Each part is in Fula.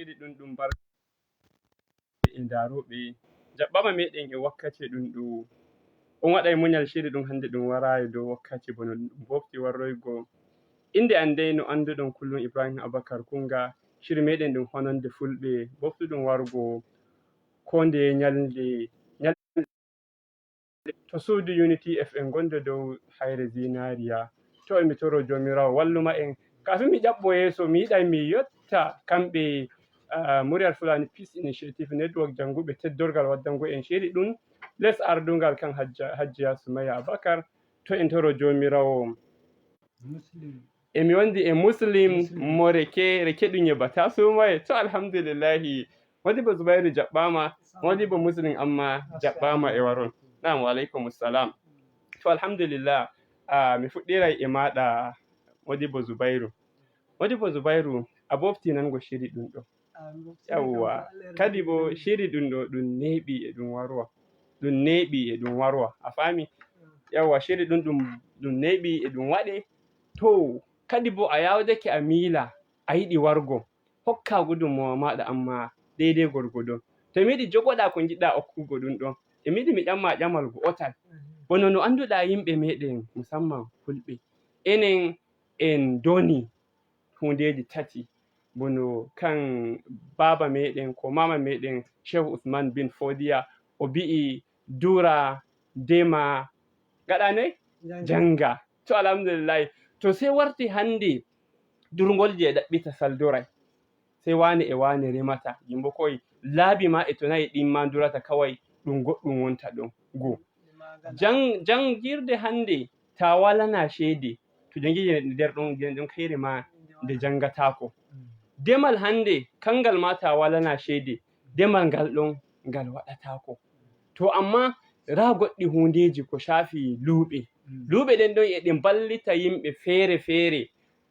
ɗum barka e ndaroɓe jaɓɓama meɗen e wakkati ɗum on waɗai munyal shiri ɗum hande ɗum warayi dow wakkati bono ɗum bofti warroygo inde an dai no anduɗon kullum Ibrahim Abubakar Kunga shiri meɗen ɗum Hononde Fulbe boftuɗum wargo ko nde nyalde to suudu Unity FM gonde dow hayre zinariya to emi toro jomirawo walluma en kafin mi ƴaɓɓo yeeso mi yiɗai mi yotta kamɓe muryar Fulani Peace Initiative Network janguɓe teddorgal waddango en shiri ɗum les ardungal kan Hajjiya Sumaya Abakar to en toro jomirawo emi wondi e muslim mo reke ɗum yebbata sumaye to alhamdulillahi modibo Zubairu jaɓɓama modibo muslim amma jaɓɓama e waron na'am wa alaikum salam to alhamdulillah mi fuɗɗirai e maɗa modibo Zubairu a bofti nango shiri ɗum ɗo yawwa kadi bo shiri ɗum ɗo ɗum neeɓi e ɗum warwa a fami yawwa shiri ɗum neeɓi e ɗum waɗe to kadi bo a yawdake a miila a yiɗi wargo hokka gudunmawa maɗa amma daidai gorgodon to mi yiɗi jogoɗa ko jiɗɗa okkugo ɗum ɗon emi yiɗi mi ƴamma ƴamal go'otal bono no anduɗa yimɓe meɗen musamman fulɓe enen en doni hundeji tati bono kan baba meɗen ko mama meɗen Shehu Usman bin Fodiya o bi'i dura dema gaɗa noy janga to alhamdulillah to sai warti hande durgol je ɗaɓɓita saldorai sai wane e wane remata yimbo koy laabi ma e to nayi ɗimma durata kawai ɗum goɗɗum wonta ɗon go jangirde hande ta walana shede to jangirde nder ɗon kaire ma nde jangatako demal hande kangal ma ta walana shede demal ngal ɗon ngal waɗatako to amma ra goɗɗi hundeji ko shafi luuɓe ɗen ɗon e ɗe ballita yimɓe fere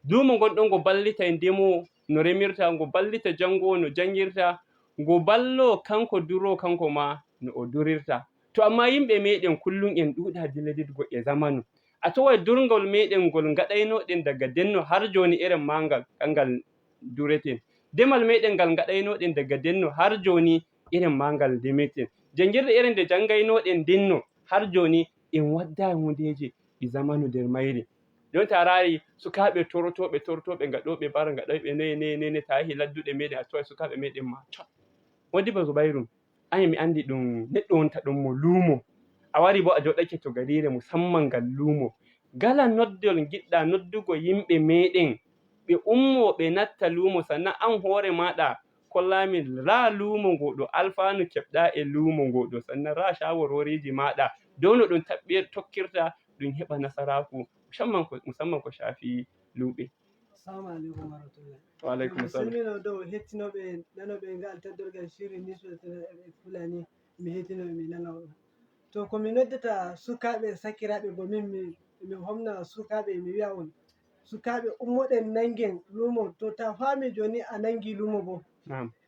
lumo gonɗon go ballita ndemo no remirta go ballita jangowo no jangirta go ballo kanko duro kanko ma no o durirta to amma yimɓe meɗen kullum en ɗuɗa dillidigo e zamanu a tawai durgol meɗen gol gaɗainoɗen daga denno har joni irin mangal kangal dureten demal meɗen ngal gaɗainoɗen daga denno har joni irin mangal demeten jangirde irin nde jangainoɗen denno har joni en wadda hundeji ɗi zamanu nder mayre don tarari sukaɓe tortoɓe gaɗoɓe bara gaɗoɓe ne ta yahi ladduɗe meɗen a tawai sukaɓe meɗen ma tot modibo Zubairu an mi andi ɗum neɗɗo wonta ɗon mo lumo a wari bo a joɗake to garire musamman ngal lumo gala noddol giɗɗa noddugo yimɓe meɗen ɓe ummo ɓe natta lumo sannan an hoore maɗa kollamin ra lumo ngoɗo alfanu keɓɗa e lumo ngoɗo sannan ra shawaroriji maɗa dow no ɗum tokkirta ɗum heɓa nasaraku musamman ko shafi luɓe. Assalamu alaikum warahmatullahi. Wa alaikum salam. Musulmino dow hettinoɓe nanoɓe ngal teddorgal shiri nisɓe Fulani mi hettinoɓe mi nanoɓe to komi noddata sukaɓe sakiraɓe bo min mi homna sukaɓe mi wi'a on sukaɓe ummoɗen nangen lumo to ta fami joni a nangi lumo bo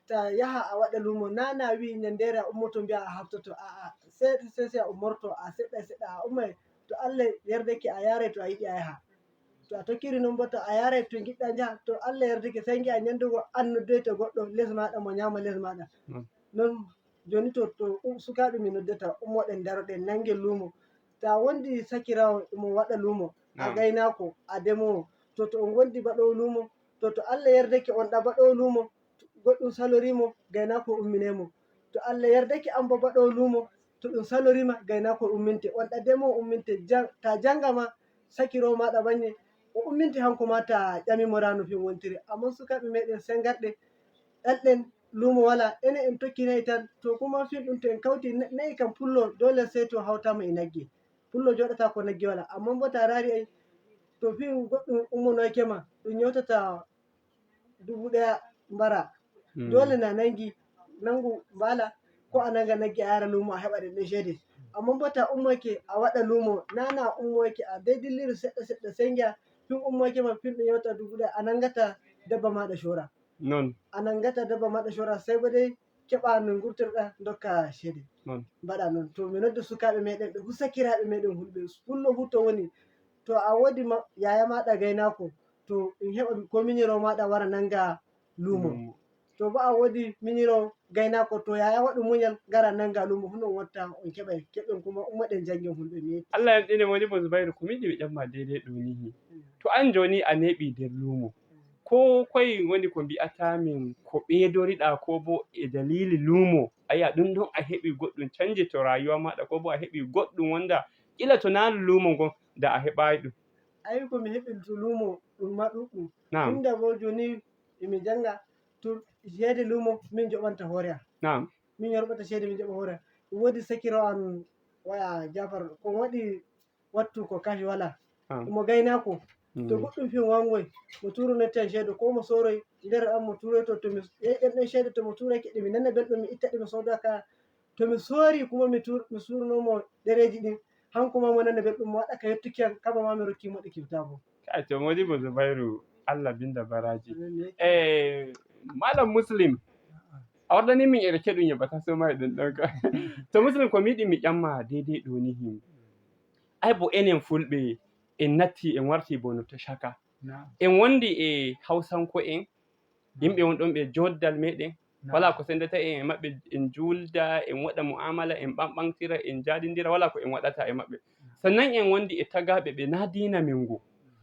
ta yaha a waɗa lumo na wi nyandere a ummoto mbi'a a haftoto a'a sai a ummorto a seɗɗa a ummai to Allah yardake a yarai to a yiɗi a yaha to a tokkiri non bo to a yarai to giɗɗa jaha to Allah yardake sai gi'a nyandugo an noddoyto goɗɗo les maɗa mo nyama les maɗa non joni to sukaɓe mi noddata ummoɗen daroɗen nangen lumo ta wondi sakirawo mo waɗa lumo a gaynako a demowo to on gondi baɗowo lumo to Allah yardake on ɗa baɗowo lumo goɗɗum salorimo gaynako umminemo to Allah yardake an bo baɗowo lumo to ɗum salorima gaynako umminte on ɗa demowo umminte ta janga ma sakirowo maɗa banye o umminte hanko ma ta ƴamimo rano fin wontiri amma sukaɓe meɗen sengarɗe ɗalɗen lumo wala enen en tokkinayi tan to kuma fin ɗum to en kauti nayi kam pullo dole sai to hautama e nagge pullo joɗata ko nagge wala amma bo ta rari ai to fin goɗɗum ummonoyke ma ɗum yewtata 1000 mbara dole na nangu mbala ko a nanga nagge a yara lumo a heɓa ɗen shede amma bo ta ummoyke a waɗa lumo nana ummoyke a dai dilliri seɗɗa sengia fin ummoyke ma fin ɗum yewta 1000 a nangata dabba maɗa shora a nangata dabba maɗa shora sai bo dai keɓa no gurtirɗa dokka shede mbaɗa noon to mi nodda sukaɓe meɗen ɓe fu sakiraɓe meɗen hulɓe pullo fu to woni to a wodi yaya maɗa gaynako to ɗum heɓa ko miñiro maɗa wara nanga lumo to bo a wodi miñiro gaynako to yaya waɗu muñal gara nanga lumo fu non watta on keɓen kuma ummoɗen janggin fulɓe mi yetti. Allah yamɗine Modibo Zubairu ko miɗi mi ƴamma daidai ɗo ni. To an joni a neɓi nder lumo ko koye woni ko mbi'ata min ko ɓeydoriɗa ko bo e dalili lumo ayi'a ɗum ɗon a heɓi goɗɗum canji to rayuwa maɗa ko bo a heɓi goɗɗum wonda ila to na lumo ngon da a heɓayi ɗum. Ayi ko mi heɓi to lumo ɗum ma ɗuɗɗum Na'am. tunda bo joni emi janga to ceede lumo min joɓanta hoore am. Na'am. Min yorɓata ceede min joɓa hoore am. Wodi sakirawo am waya Jafar ko waɗi wattu ko kafi wala mo gaynako to goɗɗum fi wangoy mo turo netten ceede ko mo soroy nder am mo turoyto to mi ɗen ceede to mo turake ɗe mi nana belɗum mi itta ɗe mi soda kaya to mi sori kuma mi surnomo ɗereji ɗin hanko ma mo nana belɗum mo waɗa ka yettuki am kaba ma mi rokkimo ɗe kyauta bo. To Modibo Zubairu Allah binda baraji. Malam Muslim a waɗani min ere keɗum yeɓata soma e ɗum ɗon ka. To Muslim ko miɗi mi ƴamma daidai ɗo ni ai bo enen fulɓe en natti en warti bo no to shaka en wondi e hausanko'en yimɓe wonɗon ɓe joddal meɗen wala ko sendata en e maɓɓe en julda en waɗa mu'amala en ɓamɓantira en jaɗidira wala ko en waɗata e maɓɓe sannan en wondi e tagaɓe ɓe na dina min ngu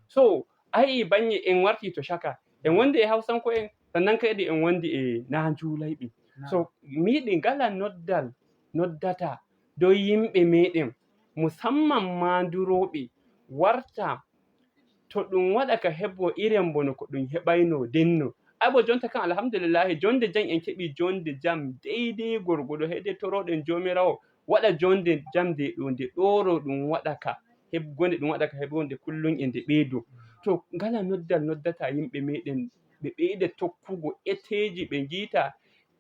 so ayi banye en warti to shaka en wondi e hausanko'en sannan kadi en wondi e na juulayɓe so miyiɗi ngala noddata dow yimɓe meɗen musamman ma duroɓe warta to ɗum waɗa ka heɓo iren bono ko ɗum heɓayno denno ai bo jonta kan alhamdulillahi jonde jam en keɓi jonde jam deidai gorgoɗo heydai toroɗen jomirawo waɗa jonde jam nde ɗo nde ɗoro ɗum waɗa ka heɓgonde ɗum waɗa ka heɓgonde kullum e nde ɓeydo to ngala noddata yimɓe meɗen ɓe ɓeyda tokkugo eteji ɓe giita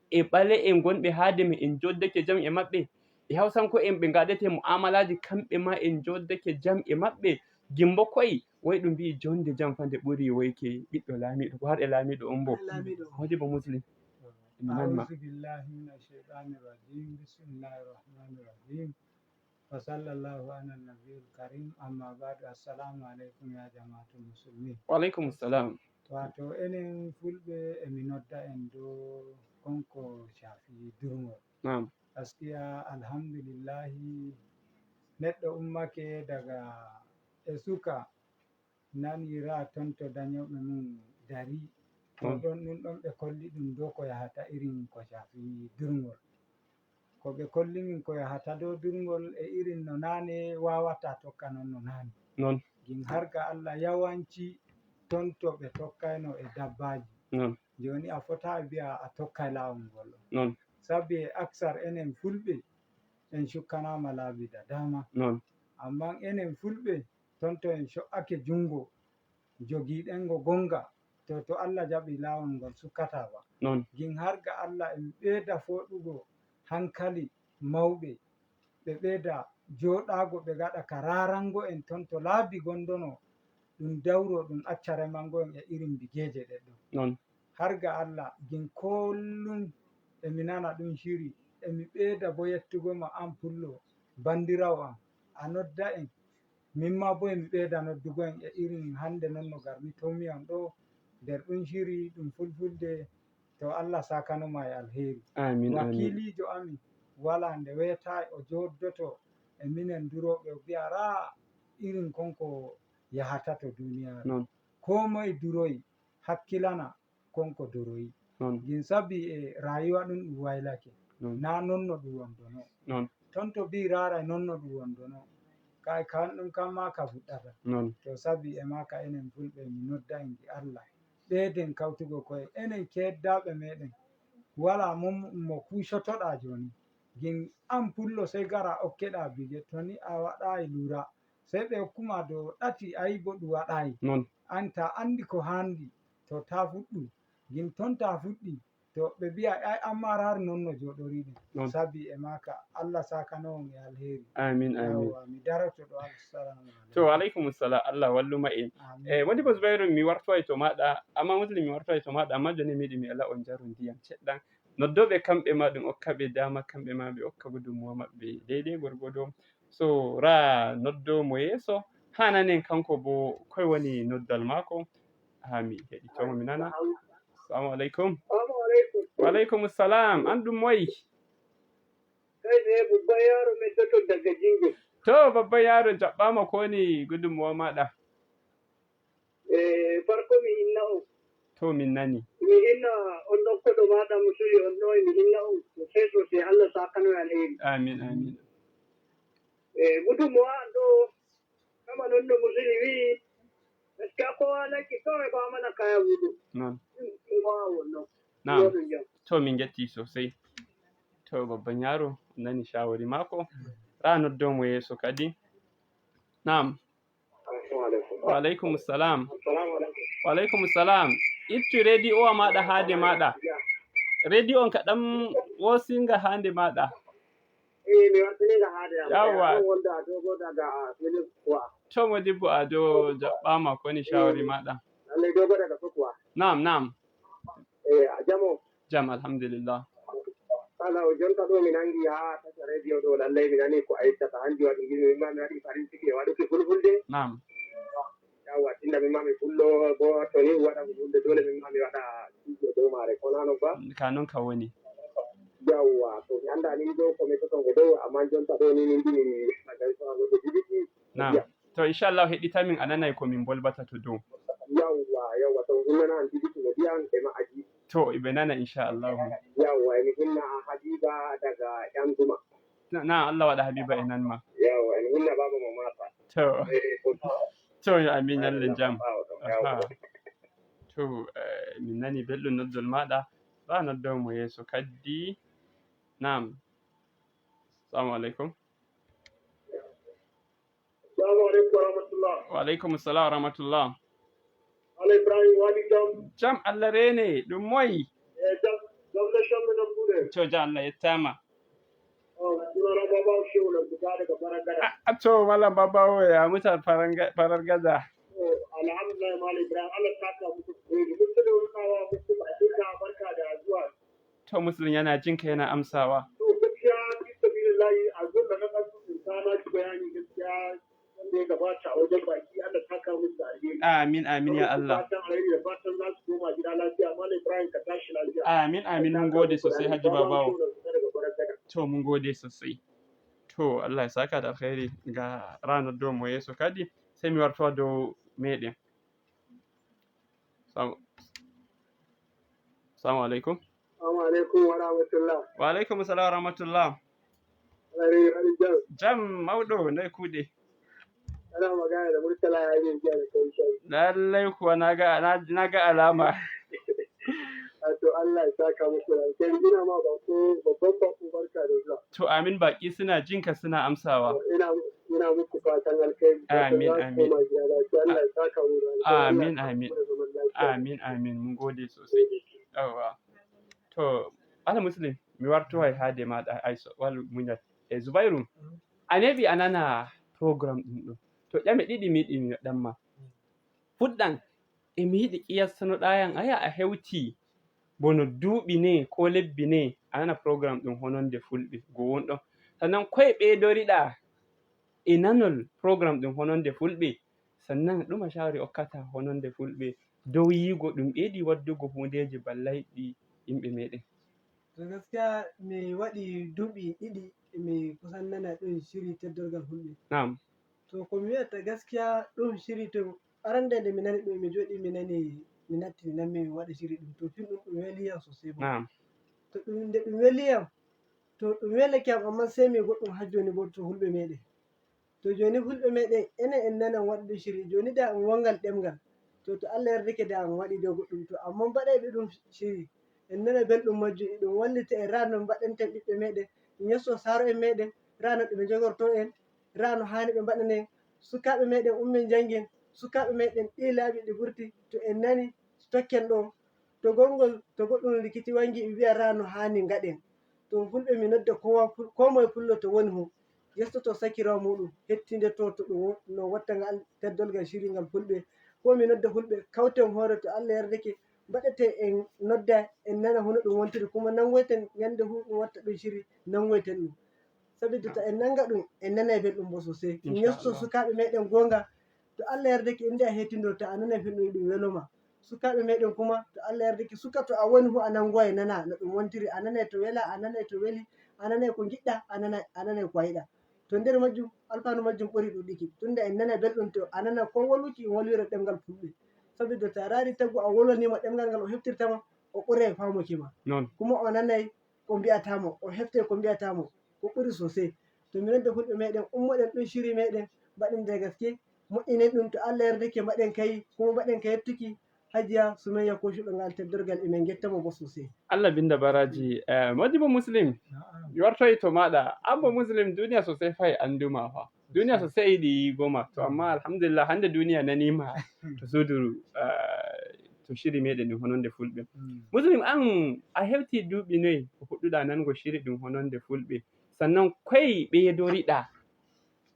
e ɓale en gonɓe haade me en joddake jam e maɓɓe e hawsanko en ɓe gaɗete mu'amalaji kamɓe ma en joddake jam e maɓɓe gimbo koyi way ɗum mbi jonde jam fa nde ɓuri woyke ɓiɗɗo laamiɗo ko harɗe laamiɗo on bo Modibo Muslim أعوذ بالله من الشيطان الرجيم بسم الله الرحمن الرحيم وصلى الله على النبي الكريم أما بعد السلام عليكم يا جماعة المسلمين. وعليكم السلام. wato enen fulɓe emi nodda en dow konko shafi durngol. Gaskiya alhamdulillahi neɗɗo ummake daga e suka nanira tonto dañoɓe mum dari to ɗon ɗum ɗon ɓe kolli ɗum dow ko yahata irin ko shafi durngol ko ɓe kolli min ko yahata dow durngol e irin no nane wawata tokka non no nane gin har ga Allah yawanci tonto ɓe tokkayno e dabbaji joni a fota biya a tokkay lawol ngol sabi aksar enen fulɓe en shukkanama laabi da dama amma enen fulɓe tonto en sho'ake jungo jogiɗengo gonga to Allah jaɓi lawol ngol sukkata ba gin har ga Allah en ɓeyda foɗugo hankali mawɓe ɓe ɓeyda joɗago ɓe gaɗa ka rarango en tonto laabi gondono ɗum dawro ɗum acca remango en e irin bigeje ɗe ɗon har ga Allah gin kollum emi nana ɗum shiri emi ɓeyda bo yettugo ma an pullo bandirawo am a nodda en mimma bo emi ɓeyda noddugo en e irin hande non no garmi tomi on ɗo nder ɗum shiri ɗum fulfulde to Allah sakanoma e alheri. Wakilijo amin wala nde weta o joddoto e minen duroɓe o biya ra irin konko yahata to duniyaru ko moye duroyi hakkilana konko duroyi gin sabi e rayuwa ɗum ɗum waylake na nonno ɗum wondono tonto bi raray nonno ɗum wondono kay kanɗum kamma ka fuɗɗata to sabi e maka enen fulɓe mi nodda en gi Allah ɓeyden kawtugo koye enen keddaɓe meɗen wala mo kushotoɗa joni gin an pullo sey gara okkeɗa bige toni a waɗayi lura sey ɓe hokkuma dow ɗati ayi bo ɗum waɗayi anta andi ko handi to ta fuɗɗu gin ton ta fuɗɗi to ɓe mbiya ay amma rari non no joɗoriɗen sabi e maka Allah sakano on e alheri. Amin mi daroto ɗo assalamu aleykum. To aleykum salam Allah walluma en Modibo Zubairu mi wartoy to maɗa amma Muslim mi wartoy to maɗa amma joni miɗi mi ala on jaru ndiyam seɗɗan noddoɓe kamɓe ma ɗum okkaɓe dama kamɓe ma ɓe okka gudunmuwa maɓɓe deidai gorgodo so ra noddo mo yeeso hananen kanko bo koye woni noddal mako ha mi heɗitomo mi nana. Assalamu alaikum. Assalamu alaikum. Wa alaikum assalam. An ɗum moyi? Kai ne babban yaro mai toto daga Jingo. To babban yaro jaɓɓama ko ne gudunmuwa maɗa? Farko mi hinna on. To min nani. Mi hinna on ɗon koɗo maɗa musuli on ɗo mi hinna on sosai Allah sakano alheri. Amin amin. Gudunmuwa ɗo kama non ɗo musuli wi gaskiya kowa laki kawai ba mana kaya wudu. Na'am. Wannan. Na'am. To min getti sosai. To babban yaro nani shawari mako. Ranar don mu yeso kadi. Na'am. Wa alaikum assalam. Wa alaikum assalam. Ittu radio maɗa hade maɗa. Radio on kaɗan wosinga hande maɗa. Mi wattininga hade Yawwa. Wonda dogo daga Filipwa. To Modibo Ado jaɓɓama ko ni shawari maɗa. Lallai dogo daga Filipwa. Na'am. A jamo. Jam alhamdulillah. Kala o jonta ɗo mi nangi ha tasa radio ɗo lallai mi nani ko a ittata handi waɗi gimi min ma mi waɗi farin ciki e waɗuki fulfulde. Na'am. Yawwa tinda min ma mi fullo bo to ni waɗa fulfulde dole min ma mi waɗa cijo dow mare ko nano ba. Ka non ka woni. Yawwa to mi anda ni ɗo komi toton ko dow amma jonta ɗo ni min mbimi gaysowa goɗɗo jibiti. Na'am. To inchallah heɗitamin a nanay ko min bolbata to dow. Yawwa to hinnana an jibiti no mbiyan e ma aji. To iɓe nana inchallahu. Yawwa mi hinna Habiba daga ƴan Zuma. Na Allah waɗa Habiba e nanma. Yawwa mi hinna baba mo mata. To amin Allah jam. To min nani belɗum noddol maɗa. Ba noddol mo yeso kaddi. Na'am. Assalamu alaikum. Assalamu alaikum wa rahmatullah. Wa alaikum assalam wa rahmatullah. Allah Ibrahim wali jam. Jam Allah rene ɗum moyi. Jam da shan da bude. To ja Allah yettama. Sunana baba shehu na buga daga Farangada. To malam babawo ya mutan farar gaza. Alhamdulillah malam Ibrahim Allah saka muku koyi. Mun da wukawa muku ba duka barka da zuwa. To musulun yana jinka yana amsawa. To gaskiya bismillah azun da na kasu insana ki bayani gaskiya wanda ya gabata a wajen baki Allah saka muku da alheri. Amin ya Allah. Fatan alheri da fatan za su koma gida lafiya malam Ibrahim ka tashi lafiya. Amin mun gode sosai Haji Babawo. To mun gode sosai. To Allah ya saka da alheri ga ranar do mu yeso kadi sai mi warto do meɗen. Assalamu alaikum. Assalamu alaikum wa rahmatullah. Wa alaikum assalam wa rahmatullah. Jam mauɗo ndai kuɗe. Ana magana da Murtala ya yi jiya da kai shayi. Lallai kuwa na ga alama. To Allah ya saka muku da kai ina ma babban barka da zuwa. To amin baki suna jinka suna amsawa. Ina muku fatan alkai. Amin. Allah ya saka muku. Amin mun gode sosai. Yawa. To ala muslim mi warto hay hade ma da aiso wal munyat e Zubairu. Anebi anana program ɗin ɗo. To ƴame ɗiɗi mi yiɗi mi waɗanma. Fuɗɗan e mi yiɗi ƙiyassano ɗayan aya a hewti bono duuɓi ne ko lebbi ne a nana program ɗum Hononde Fulbe gowon ɗon. Sannan koye ɓeydoriɗa e nanol program ɗum Hononde Fulbe sannan ɗuma shawari okkata Hononde Fulbe dow yigo ɗum ɓeydi waddugo hundeji ballayɗi yimɓe meɗen. To gaskiya mi waɗi duuɓi ɗiɗi mi kusan nana ɗum shiri teddorgal Fulbe. Na'am. To ko mi wiyata gaskiya ɗum shiri to arande nde mi nani ɗum mi joɗi mi nani mi natti mi nammi mi waɗa shiri ɗum to fin ɗum weliyam sosai bo. Na'am. To ɗum nde ɗum weliyam to ɗum welake am amma sai mi goɗɗum ha joni bo to Fulɓe meɗen. To joni Fulɓe meɗen enen en nanan waɗude shiri joni da en wongal ɗemgal to Allah yardake da en waɗi dow goɗɗum to amma mbaɗayɓe ɗum shiri en nana belɗum majjum e ɗum wallita en rano mbaɗanten ɓiɓɓe meɗen yesso saro en meɗen rano ɗo ɓe jogorto en rano hani ɓe mbaɗanen sukaɓe meɗen ummin jangin sukaɓe meɗen ɗi laaɓi ɗi ɓurti to en nani tokken ɗo to goɗɗum rikici wangi ɓe wiya rano hani gaɗen to Fulɓe mi nodda ko moye pullo to woni hu yestoto sakirawo muɗum hettinde to ɗum no watta ngal teddolgal shiri ngal Fulɓe ko mi nodda Fulɓe kawten hoore to Allah yardake mbaɗete en nodda en nana hono ɗum wontiri kuma nangoyten ñande hu ɗum watta ɗum shiri nangoyten ɗum sabitu to en nanga ɗum en nanay belɗum bo sosai yesso sukaɓe meɗen gonga to Allah yardake inde a hettindo to a nanay fin ɗum weloma sukaɓe meɗen kuma to Allah yardake suka to a woni fu a nangoyi nana no ɗum wontiri, a nanai to wela, a nanai to weli, a nanai ko giɗɗa, a nanai ko a yiɗa. To nder majjum alfanu majjum ɓuri ɗuɗɗuki tunda en nanai belɗum to a nana ko wolwuki wolwire ɗemgal fulɓe, saboda to a rari taggu a wolwanima ɗemgal ngal o heftirtama o ɓurai famuki ma, kuma o nanai ko mbiyatamo, o heftai ko mbiyatamo, ko ɓuri sosai. To mi nodda fulɓe meɗen ummoɗen ɗum shiri meɗen mbaɗen da gaske, moƴƴinen ɗum to Allah yardake mbaɗen kayi, kuma mbaɗen ka yettuki Hajiya Sumayya Koshuɗo ngal teddorgal emin gettamo bo sosai. Allah binda baraji. Modibo Muslim wartoyi to maɗa abba Muslim duniya sosai fai anduma fa duniya sosai yiɗi goma to amma alhamdulillah hande duniya nanima to suudu to shiri meɗen ɗum Hononde Fulɓe. Muslim an a hewti duuɓi noyi ko fuɗɗuɗa nango shiri ɗum Hononde Fulɓe, sannan koye ɓeydoriɗa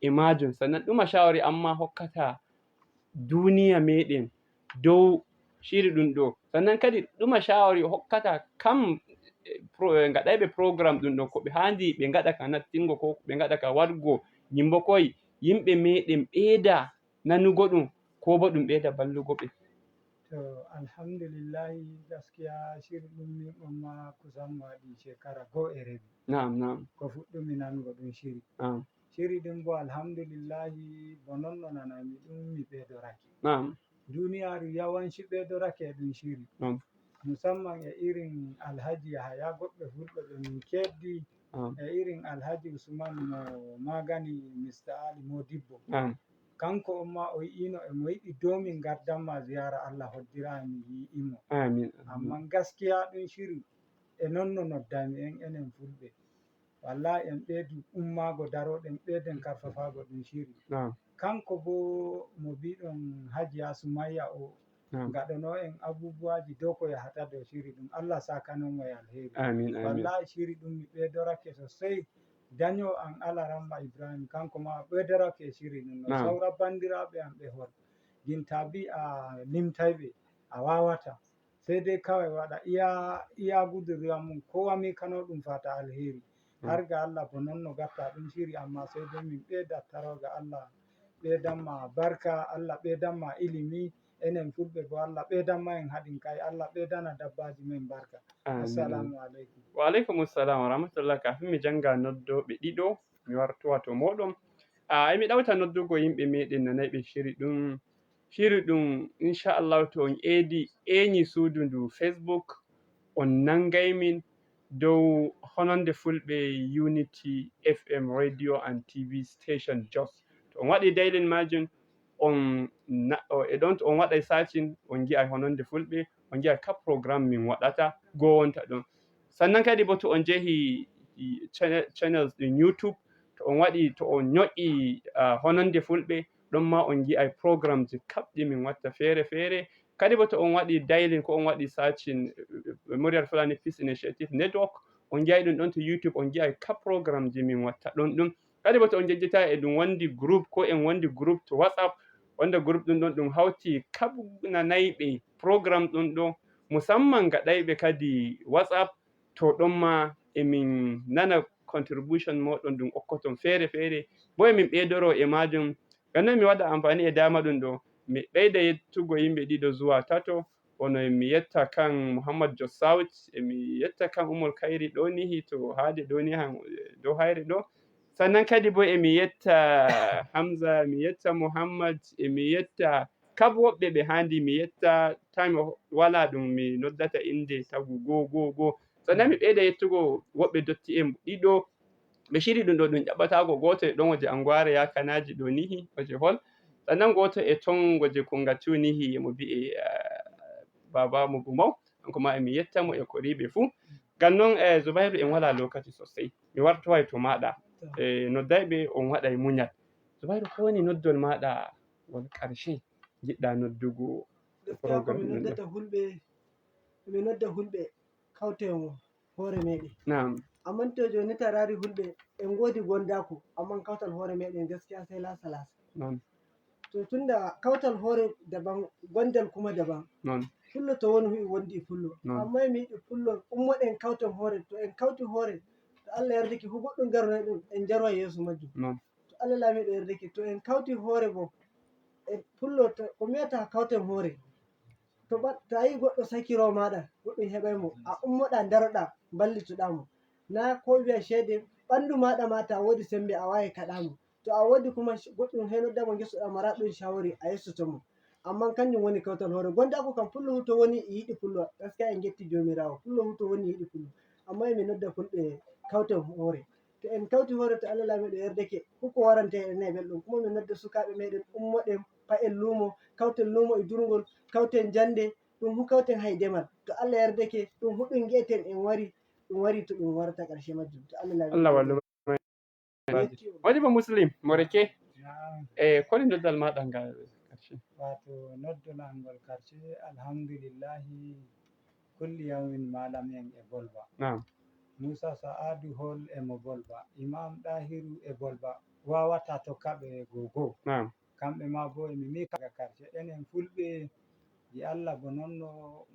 e majum, sannan ɗuma shawari amma hokkata duniya meɗen dow shiri ɗum ɗo, sannan kadi ɗuma shawari hokkata kam gaɗayɓe programme ɗum ɗo ko ɓe handi ɓe gaɗa ka nattingo ko ɓe gaɗa ka wadgo yimbo koye yimɓe meɗen ɓeyda nanugo ɗum ko bo ɗum ɓeyda ballugo ɓe. To alhamdulillahi gaskiya shiri ɗum min ɗumma kusan waɗi shekara 1.5 Na'am ko fuɗɗumi nanugo ɗum shiri. Shiri ɗin bo alhamdulillahi bo non no nanami ɗum mi ɓeydorake. Duniyaru yawanci ɓeydorake ɗum shiri, musamman e irin Alhaji Yahaya goɓɓe fulɓe ɓe min keddi e irin Alhaji Usman mo magani Mr. Ali Modibbo. Kanko on ma o yi'ino e mo yiɗi dow min gardanma ziyara Allah hoddira mi yi'imo. Amma gaskiya ɗum shiri e non no noddami enen fulɓe wallahi en ɓeydu ummago daroɗen ɓeyden karfafago ɗum shiri. Kanko bo mo biɗon Hajiya Sumayya o gaɗano en abubuwaji dow ko yahata dow shiri ɗum, Allah sakanomo e alheri. Wallahi shiri ɗum mi ɓeydorake sosai. Daño an Alaramma Ibrahim kanko ma ɓeydorake shiri ɗum no saura bandiraɓe am ɓe hol gintabi a limtayɓe a wawata, sai dai kawai waɗa iya gudurwa mum kowa mikano ɗum fata alheri. Har ga Allah bo non no gatta ɗum shiri amma sai dai min ɓeyda taroga Allah ɓeydanma barka, Allah ɓeydanma ilimi, enen fulɓe bo Allah ɓeydanma en haɗin kai, Allah ɓeydana dabbaji men barka. Assalamu alaikum. Wa alaikum assalam wa rahmatullah. Kafin mi janga noddoɓe ɗiɗo mi wartowa to moɗon. Emi ɗawta noddugo yimɓe meɗen nanayɓe shiri ɗum inchallahu to on eñi suudu ndu Facebook on nangaymin dow Hononde Fulɓe Unity FM radio and TV station Jos. To on waɗi dailin majum on waɗay sacin on gi'a Hononde Fulɓe, on gi'a kap programme min waɗata gowonta ɗon. Sannan kadi bo to on jehi channels ɗin YouTube to on nyo'i Hononde Fulɓe ɗon ma on gi'ay programme ji kaɓɗi min watta fere kadi bo to on waɗi dailin ko on waɗi sacin Muryar Fulani Peace Initiative Network on gi'ay ɗum ɗon to YouTube on gi'ay kap programme ji min watta ɗum kadi bo to on jejjita e ɗum wondi groupe ko en wondi groupe to WhatsApp wonda groupe ɗum hawti kap nanayɓe programme ɗum ɗo musamman gaɗayɓe kadi WhatsApp to ɗon ma emin nana contribution moɗon ɗum okkoton fere bo emin ɓeydoro e majum. Gannon mi waɗa amfani e dama ɗum ɗo mi ɓeyda yettugo yimɓe ɗiɗo zuwa tato, wono mi yetta kan Muhammad Jos South, emi yetta kan Umol Kairi ɗo nihi to haade ɗo ni han dow hayre ɗo, sannan kadi bo emi yetta Hamza, mi yetta Muhammad, emi yetta kab woɓɓe ɓe handi mi yetta time wala ɗum mi noddata inde tagu go sannan mi ɓeyda yettugo woɓɓe dotti en ɗiɗo ɓe shiri ɗum ɗo ɗum ƴaɓɓatago, goto e ɗon waje Angware Yakanaji ɗo nihi waje Hol, sannan goto e ton waje Kongatu nihi emo bi'e Baba mo Gumau, kanko ma emi yettamo e ko riɓe fuu. Ngam non Zubairu en wala lokaci sosai mi wartoway to maɗa noddayɓe on waɗay muñal. Zubairu ko woni noddol maɗa won ƙarshe jiɗɗa noddugo programme ɗum? Mi nodda hulɓe kawten hoore meɗen. Amman to joni tarari hulɓe en godi gondako amman kawtal hoore meɗen gaskiya sai lasa. To tunda kawtal hoore daban gondal kuma daban. Fullo to woni wondi fullo, amma mi yiɗi fullo ummoɗen kawten hoore, to en kawti hoore to Allah yardake fu goɗɗum garoy ɗum en jarwa yeeso majjum. To Allah lamiɗo yardake to en kawti hoore bo fullo ko mi wiyata kawten hoore to a yi goɗɗo sakiroo maɗa goɗɗum heɓay mo a ummoɗa ndaroɗa ballitoɗamo na ko wiya ceede ɓanndu maɗa ma ta woodi sembe a waawi kaɗamo to a woodi kuma goɗɗum hey noddamo ngesoɗa mara ɗum shawari a yessotomo amman kanjum woni kawtal hoore gondako kam pullo to woni yiɗi pullo gaskiya en getti jomirawo pullo to woni yiɗi pullo amma emi nodda fulɓe kawten hoore to en kawti hoore to Allah laamiɗo yardake ko warante en nani belɗum kuma mi nodda sukaaɓe meɗen ummoɗen pa'en luumo kawten luumo e durngol kawten jande ɗum fu kawten hay demal to Allah yardake ɗum fu ɗum ngi'eten en wari to ɗum warata ƙarshe majjum to Allah wallu Modibo Muslim Moreke koni noddal maɗa ngal ƙarshe. Wato noddal ngol ƙarshe alhamdulillahi kulli yawmin malam en e bolba. Na'am. Musa Sa'adu Hol e mo bolba, Imam Dahiru e bolba wawata tokkaɓe gogo. Na'am. Kamɓe ma bo emi mika ƙarshe enen fulɓe di Allah bo nonno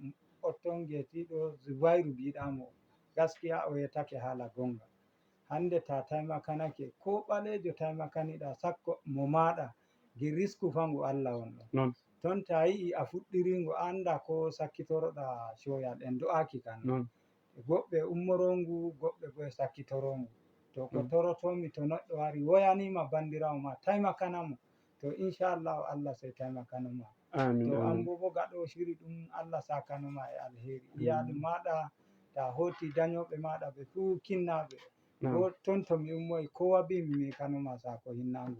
otton getiɗo Zubairu biɗamo gaskiya o yetake hala gonga. Hande ta taimakanake ko ɓalejo taimakaniɗa sakko mo maɗa gi risku fango Allah on ɗon. Ton ta yi'i a fuɗɗiringo anda ko sakkitoroɗa shoyal en do'aki kan. Goɓɓe ummorongu goɓɓe bo e sakkitorongu to ko torotomi to neɗɗo wari woyanima bandirawo ma taimakanamo to inchallahu Allah sai taimakanoma. To an bo gaɗo shiri ɗum Allah sakanoma e alheri iyalu maɗa ta hoti dañoɓe maɗa ɓe fu kinnaɓe ko ton to mi ummoyi kowa bi mi mikanoma sako hinnango.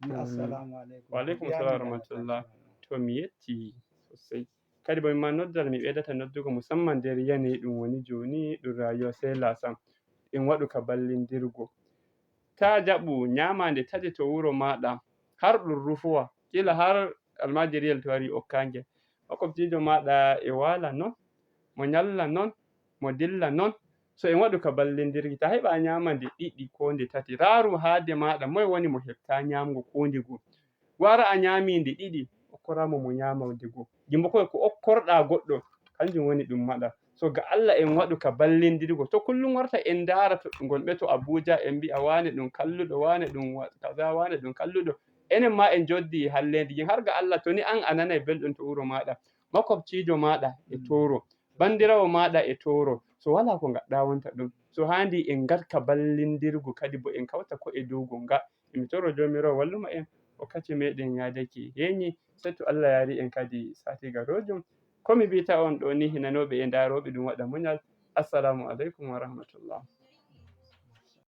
Assalamu alaikum. Wa alaikum salam wa rahmatullah. To mi yetti sosai. Kadi bo mimma noddal mi ɓeydata noddugo musamman nder yanayi ɗum woni joni ɗum rayuwa sai lasam en waɗu ka ballindirgo ta jaɓu nyamande tati to wuro maɗa har ɗum rufuwa kila har almajiriyel to wari okkangel makwabcijo maɗa e wala non mo nyalla non mo dilla non so en waɗu ka ballindirgi ta heɓa nyamande ɗiɗi ko nde tati raru haade maɗa moye woni mo heɓta nyamgo ko nde go wara a nyaminde ɗiɗi okkoramo mo nyamande go gimbo ko okkorɗa goɗɗo kanjum woni ɗum maɗa so ga Allah en waɗu ka ballindirgo to kullum warta en dara to gonɓe to Abuja en mbi'a wane ɗum kalluɗo wane ɗum kaza wane ɗum kalluɗo enen ma en joddi halleji har ga Allah to ni an a nanai belɗum to wuro maɗa makwabcijo maɗa e toro bandirawo maɗa e toro so wala ko gaɗɗa wonta ɗum so handi en gatka ballindirgo kadi bo en kawta ko e dow gonga emi toro jomirawo walluma en wakkati meɗen yadake yeñi sai to Allah yari en kadi sati garojum komi mbita on ɗo ni hinanoɓe e ndaroɓe ɗum waɗa muñal assalamu alaikum wa rahmatullah.